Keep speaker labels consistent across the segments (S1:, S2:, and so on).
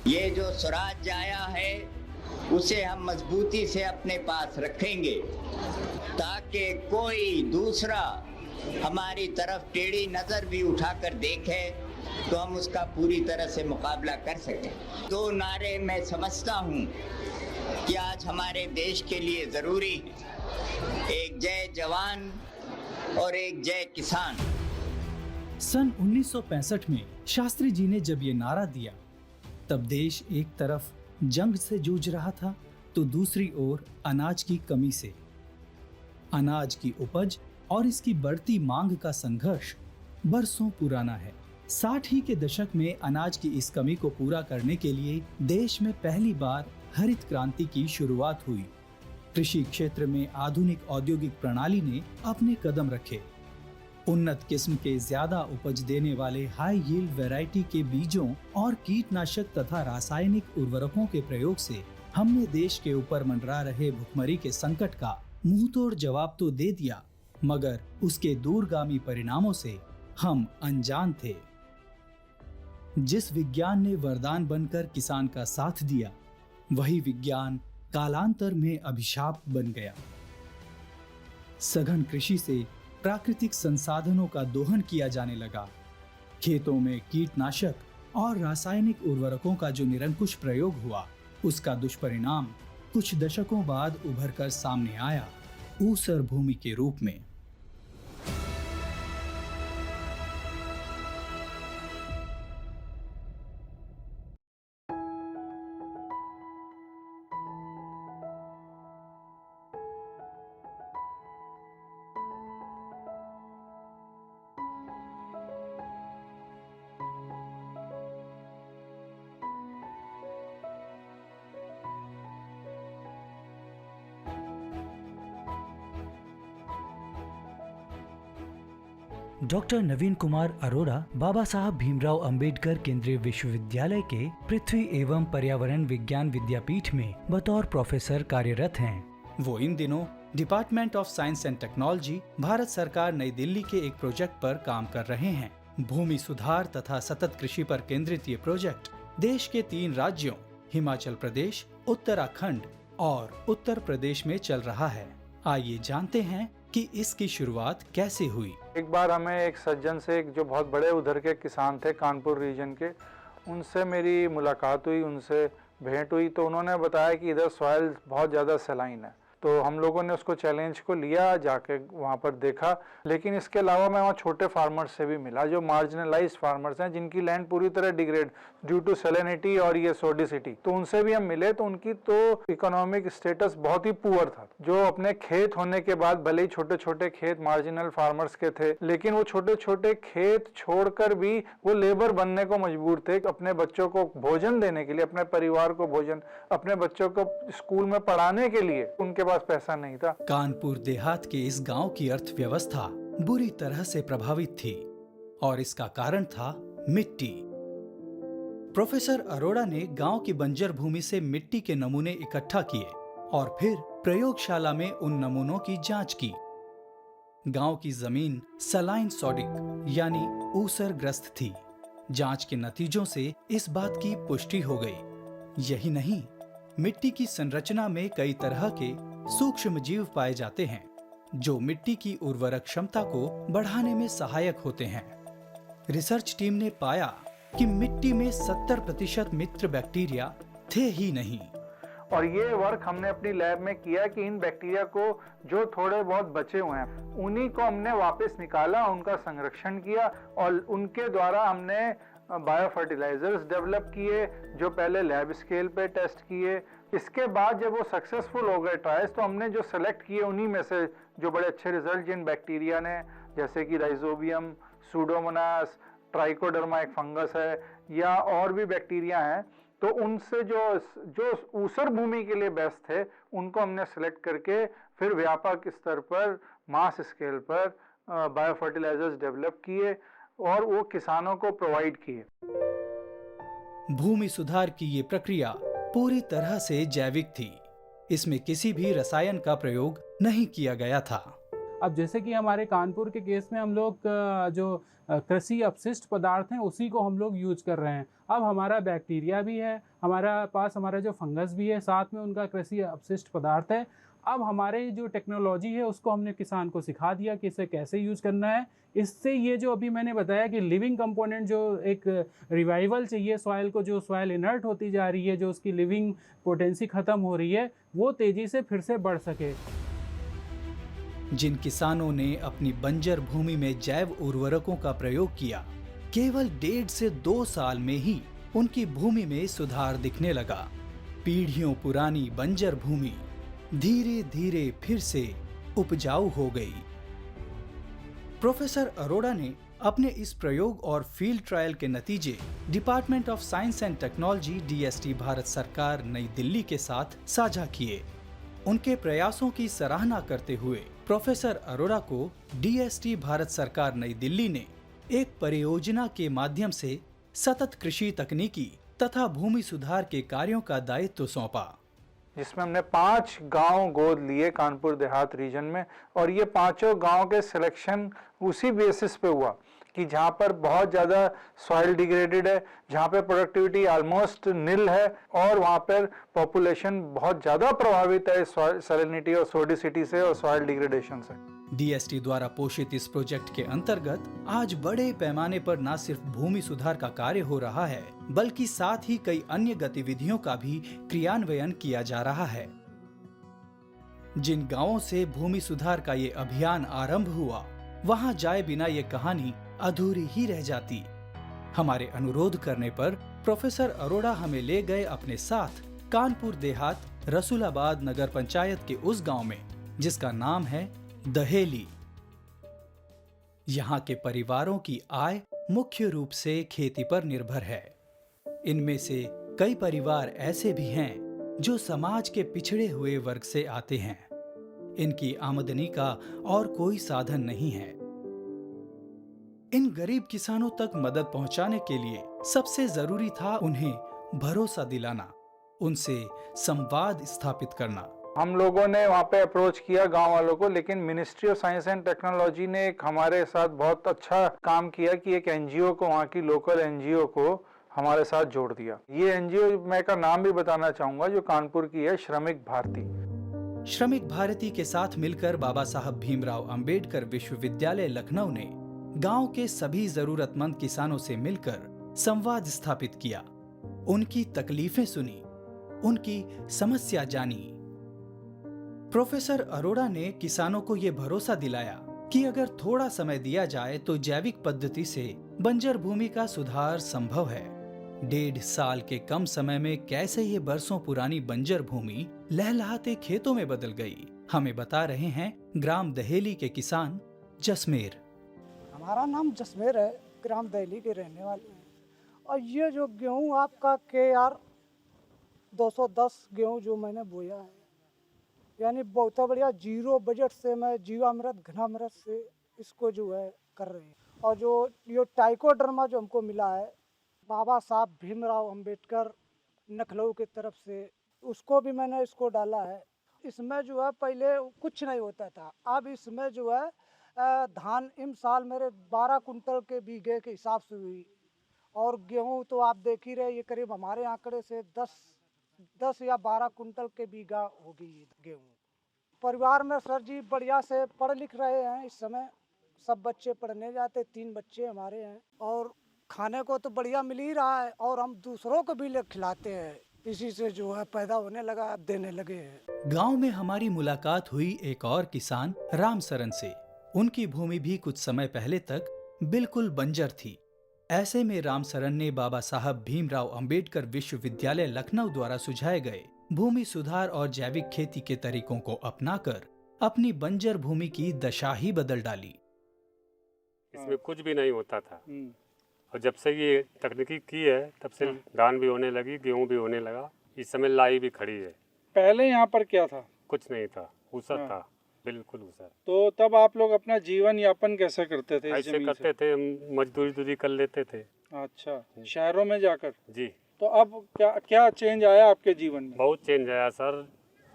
S1: ये जो स्वराज आया है उसे हम मजबूती से अपने पास रखेंगे ताकि कोई दूसरा हमारी तरफ टेढ़ी नजर भी उठाकर देखे तो हम उसका पूरी तरह से मुकाबला कर सकें। दो नारे मैं समझता हूँ कि आज हमारे देश के लिए जरूरी है, एक जय जवान और एक जय किसान।
S2: सन 1965 में शास्त्री जी ने जब ये नारा दिया तब देश एक तरफ जंग से जूझ रहा था तो दूसरी ओर अनाज की कमी से। अनाज की उपज और इसकी बढ़ती मांग का संघर्ष बरसों पुराना है। 60 ही के दशक में अनाज की इस कमी को पूरा करने के लिए देश में पहली बार हरित क्रांति की शुरुआत हुई। कृषि क्षेत्र में आधुनिक औद्योगिक प्रणाली ने अपने कदम रखे। उन्नत किस्म के ज्यादा उपज देने वाले हाई यील्ड वैरायटी के बीजों और कीटनाशक तथा रासायनिक उर्वरकों के प्रयोग से हमने देश के ऊपर मंडरा रहे भुखमरी के संकट का मुंहतोड़ जवाब तो दे दिया, मगर उसके दूरगामी परिणामों से हम अनजान थे। जिस विज्ञान ने वरदान बनकर किसान का साथ दिया, वही विज्ञान कालांतर में अभिशाप बन गया। सघन कृषि से प्राकृतिक संसाधनों का दोहन किया जाने लगा। खेतों में कीटनाशक और रासायनिक उर्वरकों का जो निरंकुश प्रयोग हुआ, उसका दुष्परिणाम कुछ दशकों बाद उभर कर सामने आया, ऊसर भूमि के रूप में।
S3: डॉक्टर नवीन कुमार अरोड़ा बाबा साहब भीमराव अंबेडकर केंद्रीय विश्वविद्यालय के पृथ्वी एवं पर्यावरण विज्ञान विद्यापीठ में बतौर प्रोफेसर कार्यरत हैं।
S2: वो इन दिनों department of science and technology, Bharat सरकार, नई दिल्ली के एक प्रोजेक्ट पर काम कर रहे हैं। भूमि सुधार तथा सतत कृषि पर केंद्रित ये प्रोजेक्ट देश के 3 राज्यों हिमाचल प्रदेश, उत्तराखंड और उत्तर प्रदेश में चल रहा है। आइए जानते हैं कि इसकी शुरुआत कैसे हुई।
S4: एक बार हमें एक सज्जन से, एक जो बहुत बड़े उधर के किसान थे कानपुर रीजन के, उनसे मेरी मुलाकात हुई, उनसे भेंट हुई। तो उन्होंने बताया कि इधर सॉइल बहुत ज़्यादा सलाइन है। तो हम लोगों ने उसको चैलेंज को लिया, जाके वहाँ पर देखा। लेकिन इसके अलावा मैं वहाँ छोटे फार्मर्स से भी मिला, जो मार्जिनलाइज्ड फार्मर्स हैं, जिनकी लैंड पूरी तरह डिग्रेड ड्यू टू सैलिनिटी और ये सोडिसिटी। तो उनसे भी हम मिले, तो उनकी तो इकोनॉमिक स्टेटस बहुत ही पुअर था। जो अपने खेत होने के बाद, भले ही छोटे छोटे खेत मार्जिनल फार्मर्स के थे, लेकिन वो छोटे छोटे खेत छोड़कर भी वो लेबर बनने को मजबूर थे, अपने बच्चों को भोजन देने के लिए, अपने परिवार को भोजन, अपने बच्चों को स्कूल में पढ़ाने के लिए उनके पैसा नहीं था।
S2: कानपुर देहात के इस गांव की अर्थव्यवस्था बुरी तरह से प्रभावित थी और इसका कारण था मिट्टी। प्रोफेसर अरोड़ा ने गांव की बंजर भूमि से मिट्टी के नमूने इकट्ठा किए और फिर प्रयोगशाला में उन नमूनों की जांच की। गांव की जमीन सलाइन सोडिक यानी ऊसरग्रस्त थी। जांच के नतीजों से इस बात की पुष्टि हो गई। यही नहीं, मिट्टी की संरचना में कई तरह के सूक्ष्म जीव पाए जाते हैं जो मिट्टी की उर्वरक क्षमता को बढ़ाने में सहायक होते हैं। रिसर्च टीम ने पाया कि मिट्टी में 70% मित्र बैक्टीरिया थे ही नहीं।
S4: और ये वर्क हमने अपनी लैब में किया कि इन बैक्टीरिया को, जो थोड़े बहुत बचे हुए हैं, उन्हीं को हमने वापस निकाला, उनका संरक्षण किया और उनके द्वारा हमने बायो फर्टिलाइजर्स डेवलप किए, जो पहले लैब स्केल पे टेस्ट किए। इसके बाद जब वो सक्सेसफुल हो गए ट्रायल्स, तो हमने जो सेलेक्ट किए उन्हीं में से जो बड़े अच्छे रिजल्ट जिन बैक्टीरिया ने, जैसे कि राइजोबियम, सूडोमोनास, ट्राइकोडर्मा एक फंगस है या और भी बैक्टीरिया हैं, तो उनसे जो ऊसर भूमि के लिए बेस्ट थे उनको हमने सेलेक्ट करके फिर व्यापक स्तर पर मास स्केल पर बायो फर्टिलाइजर्स डेवलप किए और वो किसानों को प्रोवाइड किए।
S2: भूमि सुधार की ये प्रक्रिया पूरी तरह से जैविक थी। इसमें किसी भी रसायन का प्रयोग नहीं किया गया था।
S5: अब जैसे कि हमारे कानपुर के केस में हम लोग जो कृषि अपशिष्ट पदार्थ हैं उसी को हम लोग यूज कर रहे हैं। अब हमारा बैक्टीरिया भी है, हमारा जो फंगस भी है, साथ में उनका कृषि अपशिष्ट पदार्थ है। अब हमारे जो टेक्नोलॉजी है उसको हमने किसान को सिखा दिया कि इसे कैसे यूज़ करना है। इससे ये जो अभी मैंने बताया कि लिविंग कंपोनेंट, जो एक रिवाइवल चाहिए सॉइल को, जो सॉइल इनर्ट होती जा रही है, जो उसकी लिविंग पोटेंसी ख़त्म हो रही है, वो तेज़ी से फिर से बढ़ सके।
S2: जिन किसानों ने अपनी बंजर भूमि में जैव उर्वरकों का प्रयोग किया, केवल 1.5 से 2 साल में ही उनकी भूमि में सुधार दिखने लगा। पीढ़ियों पुरानी बंजर भूमि धीरे धीरे फिर से उपजाऊ हो गई। प्रोफेसर अरोड़ा ने अपने इस प्रयोग और फील्ड ट्रायल के नतीजे department of science and technology DST Bharat सरकार नई दिल्ली के साथ साझा किए। उनके प्रयासों की सराहना करते हुए प्रोफेसर अरोड़ा को DST भारत सरकार नई दिल्ली ने एक परियोजना के माध्यम से सतत कृषि तकनीकी तथा भूमि सुधार के कार्यों का दायित्व सौंपा,
S4: जिसमें हमने 5 गांव गोद लिए कानपुर देहात रीजन में। और ये 5 गांव के सिलेक्शन उसी बेसिस पे हुआ कि जहाँ पर बहुत ज़्यादा सॉइल डिग्रेडेड है, जहाँ पे प्रोडक्टिविटी ऑलमोस्ट निल है और वहाँ पर पॉपुलेशन बहुत ज़्यादा प्रभावित है सैलिनिटी और सोडिसिटी से और सॉइल डिग्रेडेशन से।
S2: DST द्वारा पोषित इस प्रोजेक्ट के अंतर्गत आज बड़े पैमाने पर न सिर्फ भूमि सुधार का कार्य हो रहा है, बल्कि साथ ही कई अन्य गतिविधियों का भी क्रियान्वयन किया जा रहा है। जिन गांवों से भूमि सुधार का ये अभियान आरंभ हुआ, वहां जाए बिना ये कहानी अधूरी ही रह जाती। हमारे अनुरोध करने पर प्रोफेसर अरोड़ा हमें ले गए अपने साथ कानपुर देहात रसूलाबाद नगर पंचायत के उस गांव में जिसका नाम है दहेली। यहाँ के परिवारों की आय मुख्य रूप से खेती पर निर्भर है। इनमें से कई परिवार ऐसे भी हैं जो समाज के पिछड़े हुए वर्ग से आते हैं। इनकी आमदनी का और कोई साधन नहीं है। इन गरीब किसानों तक मदद पहुंचाने के लिए सबसे जरूरी था उन्हें भरोसा दिलाना, उनसे संवाद स्थापित करना।
S4: हम लोगों ने वहाँ पे अप्रोच किया गांव वालों को, लेकिन ministry of science and technology ने एक हमारे साथ बहुत अच्छा काम किया कि एक NGO को, वहाँ की लोकल NGO को हमारे साथ जोड़ दिया। ये NGO मैं का नाम भी बताना चाहूँगा, जो कानपुर की है, श्रमिक भारती।
S2: श्रमिक भारती के साथ मिलकर बाबा साहब भीमराव अंबेडकर विश्वविद्यालय लखनऊ ने गांव के सभी जरूरतमंद किसानों से मिलकर संवाद स्थापित किया, उनकी तकलीफें सुनी, उनकी समस्या जानी। प्रोफेसर अरोड़ा ने किसानों को ये भरोसा दिलाया कि अगर थोड़ा समय दिया जाए तो जैविक पद्धति से बंजर भूमि का सुधार संभव है। 1.5 साल के कम समय में कैसे ये बरसों पुरानी बंजर भूमि लहलहाते खेतों में बदल गई, हमें बता रहे हैं ग्राम दहेली के किसान जसमेर।
S6: हमारा नाम जसमेर है, ग्राम दहेली के रहने वाले हैं। और ये जो गेहूँ आपका KR 210 गेहूँ जो मैंने बोया है, यानी बहुत बढ़िया जीरो बजट से मैं जीवामृत घनामृत से इसको जो है कर रहे हैं। और जो ये टाइकोडर्मा जो हमको मिला है बाबा साहब भीमराव अंबेडकर लखनऊ की तरफ से, उसको भी मैंने इसको डाला है। इसमें जो है पहले कुछ नहीं होता था, अब इसमें जो है धान इस साल मेरे 12 कुंटल के बीघे के हिसाब से हुई। और गेहूँ तो आप देख ही रहे, ये करीब हमारे आंकड़े से 10 या 12 कुंटल के बीघा होगी गेहूँ। परिवार में सर जी बढ़िया से पढ़ लिख रहे हैं। इस समय सब बच्चे पढ़ने जाते, 3 बच्चे हमारे हैं। और खाने को तो बढ़िया मिल ही रहा है और हम दूसरों को भी खिलाते हैं। इसी से जो है पैदा होने लगा, अब देने लगे हैं।
S2: गांव में हमारी मुलाकात हुई एक और किसान राम सरन से। उनकी भूमि भी कुछ समय पहले तक बिल्कुल बंजर थी। ऐसे में राम सरन ने बाबा साहब भीमराव अंबेडकर विश्वविद्यालय लखनऊ द्वारा सुझाए गए भूमि सुधार और जैविक खेती के तरीकों को अपनाकर अपनी बंजर भूमि की दशा ही बदल डाली।
S7: इसमें कुछ भी नहीं होता था, और जब से ये तकनीकी की है तब से धान भी होने लगी, गेहूँ भी होने लगा। इस समय लाई भी खड़ी है।
S4: पहले यहाँ पर क्या था?
S7: कुछ नहीं था, ऊसर था, बिल्कुल ऊसर।
S4: तो तब आप लोग अपना जीवन यापन कैसे करते थे? इस
S7: ऐसे
S4: जमीन
S7: करते थे, हम मजदूरी कर लेते थे।
S4: अच्छा, शहरों में जाकर?
S7: जी।
S4: तो अब क्या क्या चेंज आया आपके जीवन में?
S7: बहुत चेंज आया सर,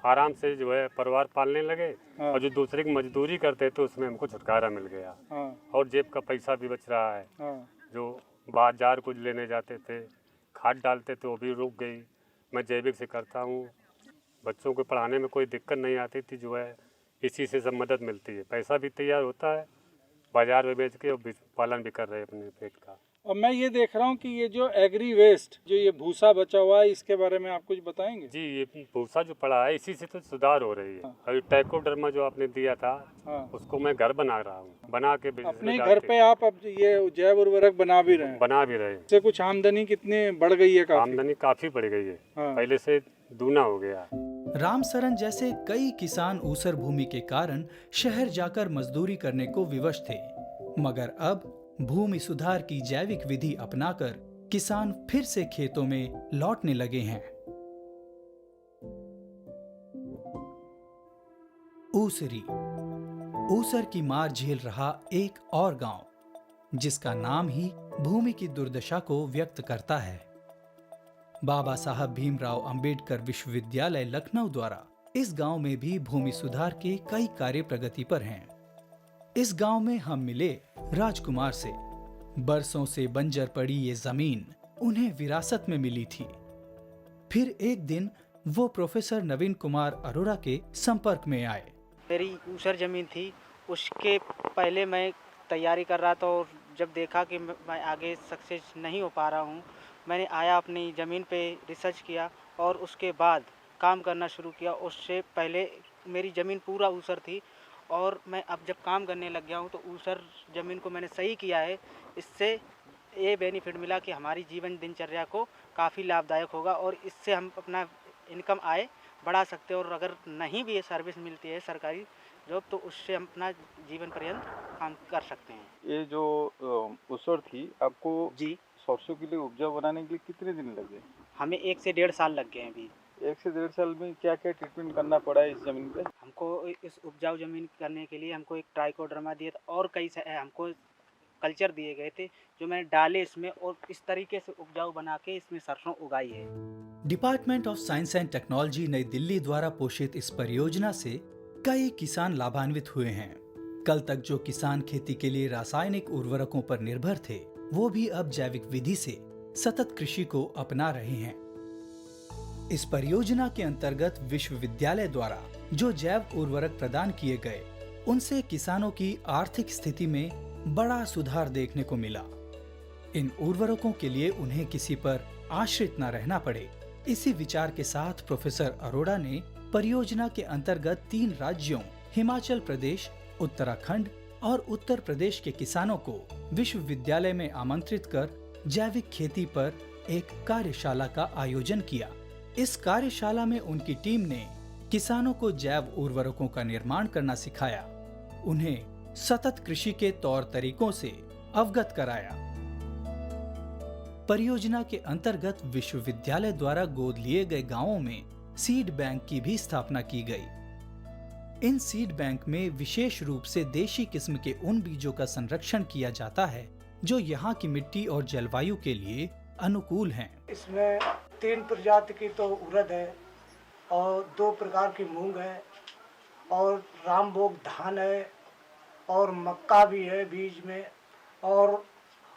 S7: आराम से जो है परिवार पालने लगे।
S4: हाँ।
S7: और जो दूसरे की मजदूरी करते थे उसमें हमको छुटकारा मिल गया।
S4: हाँ।
S7: और जेब का पैसा भी बच रहा है।
S4: हाँ।
S7: जो बाजार कुछ लेने जाते थे, खाद डालते थे, वो भी रुक गई। मैं जैविक से करता हूँ, बच्चों को पढ़ाने में कोई दिक्कत नहीं आती थी। जो है इसी से सब मदद मिलती है, पैसा भी तैयार होता है, बाजार में बेच के और पालन भी कर रहे हैं अपने पेट का।
S4: और मैं ये देख रहा हूँ कि ये जो एग्री वेस्ट, जो ये भूसा बचा हुआ है, इसके बारे में आप कुछ बताएंगे?
S7: जी, ये भूसा जो पड़ा है इसी से तो सुधार हो रही है। अभी ट्राइकोडर्मा जो आपने दिया था, उसको मैं घर बना रहा हूँ, बना के
S4: अपने घर पे आप अब ये जैव उर्वरक बना भी रहे हैं?
S7: बना भी रहे हैं।
S4: इससे कुछ आमदनी कितनी बढ़ गई है?
S7: आमदनी काफी बढ़ गई है, पहले से दूना हो गया।
S2: रामसरन जैसे कई किसान ऊसर भूमि के कारण शहर जाकर मजदूरी करने को विवश थे, मगर अब भूमि सुधार की जैविक विधि अपनाकर किसान फिर से खेतों में लौटने लगे हैं। ऊसरी, ऊसर की मार झेल रहा एक और गांव, जिसका नाम ही भूमि की दुर्दशा को व्यक्त करता है। बाबा साहब भीमराव अंबेडकर विश्वविद्यालय लखनऊ द्वारा इस गांव में भी भूमि सुधार के कई कार्य प्रगति पर हैं। इस गांव में हम मिले राजकुमार से। बरसों से बंजर पड़ी ये जमीन उन्हें विरासत में मिली थी। फिर एक दिन वो प्रोफेसर नवीन कुमार अरोड़ा के संपर्क में आए।
S8: मेरी ऊसर जमीन थी, उसके पहले मैं तैयारी कर रहा था और जब देखा कि मैं आगे सक्सेस नहीं हो पा रहा हूँ, मैंने आया अपनी ज़मीन पे रिसर्च किया और उसके बाद काम करना शुरू किया। उससे पहले मेरी ज़मीन पूरा ऊसर थी और मैं अब जब काम करने लग गया हूँ तो ऊसर ज़मीन को मैंने सही किया है। इससे ये बेनिफिट मिला कि हमारी जीवन दिनचर्या को काफ़ी लाभदायक होगा और इससे हम अपना इनकम आय बढ़ा सकते हैं। और अगर नहीं भी ये सर्विस मिलती है सरकारी जॉब, तो उससे हम अपना जीवन पर्यंत काम कर सकते हैं।
S9: ये जो ऊसर थी, आपको
S8: जी
S9: सरसों के लिए उपजाऊ बनाने के लिए कितने दिन लगे?
S8: हमें 1 से 1.5 साल लग गए हैं अभी।
S9: 1 से 1.5 साल में क्या क्या ट्रीटमेंट करना पड़ा है इस जमीन पे?
S8: हमको इस उपजाऊ ज़मीन करने के लिए हमको एक ट्राइकोडर्मा दिया था और कई हमको कल्चर दिए गए थे जो मैंने डाले इसमें और इस तरीके से उपजाऊ बना के इसमें सरसों उगाई है।
S2: Department of science and technology नई दिल्ली द्वारा पोषित इस परियोजना से कई किसान लाभान्वित हुए हैं। कल तक जो किसान खेती के लिए रासायनिक उर्वरकों पर निर्भर थे, वो भी अब जैविक विधि से सतत कृषि को अपना रहे हैं। इस परियोजना के अंतर्गत विश्वविद्यालय द्वारा जो जैव उर्वरक प्रदान किए गए, उनसे किसानों की आर्थिक स्थिति में बड़ा सुधार देखने को मिला। इन उर्वरकों के लिए उन्हें किसी पर आश्रित न रहना पड़े, इसी विचार के साथ प्रोफेसर अरोड़ा ने परियोजना के अंतर्गत 3 राज्यों हिमाचल प्रदेश, उत्तराखंड और उत्तर प्रदेश के किसानों को विश्वविद्यालय में आमंत्रित कर जैविक खेती पर एक कार्यशाला का आयोजन किया। इस कार्यशाला में उनकी टीम ने किसानों को जैव उर्वरकों का निर्माण करना सिखाया, उन्हें सतत कृषि के तौर तरीकों से अवगत कराया। परियोजना के अंतर्गत विश्वविद्यालय द्वारा गोद लिए गए गांवों में सीड बैंक की भी स्थापना की गई। इन सीड बैंक में विशेष रूप से देशी किस्म के उन बीजों का संरक्षण किया जाता है जो यहाँ की मिट्टी और जलवायु के लिए अनुकूल हैं।
S6: इसमें 3 प्रजाति की तो उड़द है और 2 प्रकार की मूंग है और रामभोग धान है और मक्का भी है बीज में, और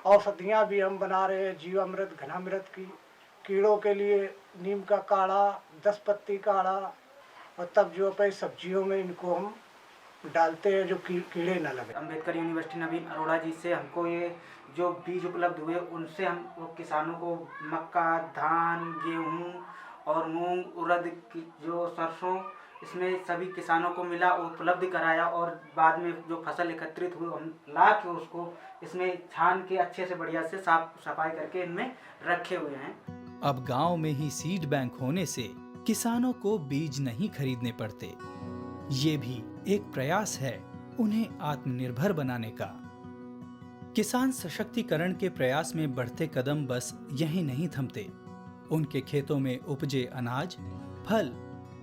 S6: औषधियाँ भी हम बना रहे हैं, जीवामृत, घनामृत की, कीड़ों के लिए नीम का काढ़ा, 10 पत्ती काढ़ा, और तब जो पे सब्जियों में इनको हम डालते हैं जो कीड़े न लगे।
S8: अंबेडकर यूनिवर्सिटी नवीन अरोड़ा जी से हमको ये जो बीज उपलब्ध हुए, उनसे हम किसानों को मक्का, धान, गेहूँ और मूंग, उड़द की जो सरसों, इसमें सभी किसानों को मिला और उपलब्ध कराया। और बाद में जो फसल एकत्रित हुई, हम ला के उसको इसमें छान के अच्छे से बढ़िया से साफ सफाई करके इनमें रखे हुए हैं।
S2: अब गांव में ही सीड बैंक होने से किसानों को बीज नहीं खरीदने पड़ते। ये भी एक प्रयास है उन्हें आत्मनिर्भर बनाने का। किसान सशक्तिकरण के प्रयास में बढ़ते कदम बस यहीं नहीं थमते। उनके खेतों में उपजे अनाज, फल,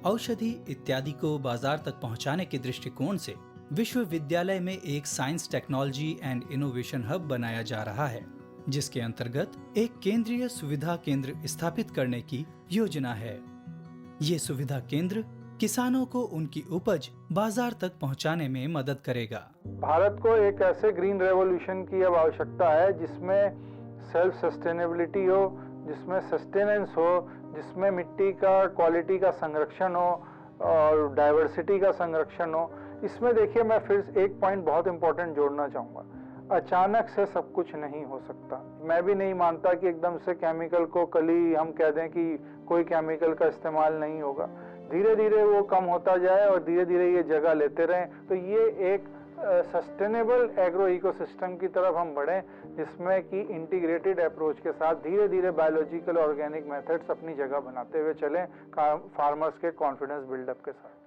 S2: औषधि इत्यादि को बाजार तक पहुंचाने के दृष्टिकोण से विश्वविद्यालय में एक science technology and innovation hub बनाया जा रहा है, जिसके अंतर्गत एक केंद्रीय सुविधा केंद्र स्थापित करने की योजना है। ये सुविधा केंद्र किसानों को उनकी उपज बाजार तक पहुंचाने में मदद करेगा।
S4: भारत को एक ऐसे ग्रीन रेवोल्यूशन की अब आवश्यकता है जिसमें सेल्फ सस्टेनेबिलिटी हो, जिसमें सस्टेनेंस हो, जिसमें मिट्टी का क्वालिटी का संरक्षण हो और डाइवर्सिटी का संरक्षण हो। इसमें देखिए, मैं फिर एक पॉइंट बहुत इंपॉर्टेंट जोड़ना चाहूँगा। अचानक से सब कुछ नहीं हो सकता। मैं भी नहीं मानता कि एकदम से केमिकल को कल ही हम कह दें कि कोई केमिकल का इस्तेमाल नहीं होगा। धीरे धीरे वो कम होता जाए और धीरे धीरे ये जगह लेते रहें, तो ये एक सस्टेनेबल एग्रो इकोसिस्टम की तरफ हम बढ़ें, जिसमें कि इंटीग्रेटेड अप्रोच के साथ धीरे धीरे बायोलॉजिकल ऑर्गेनिक मेथड्स अपनी जगह बनाते हुए चलें, फार्मर्स के कॉन्फिडेंस बिल्डअप के साथ।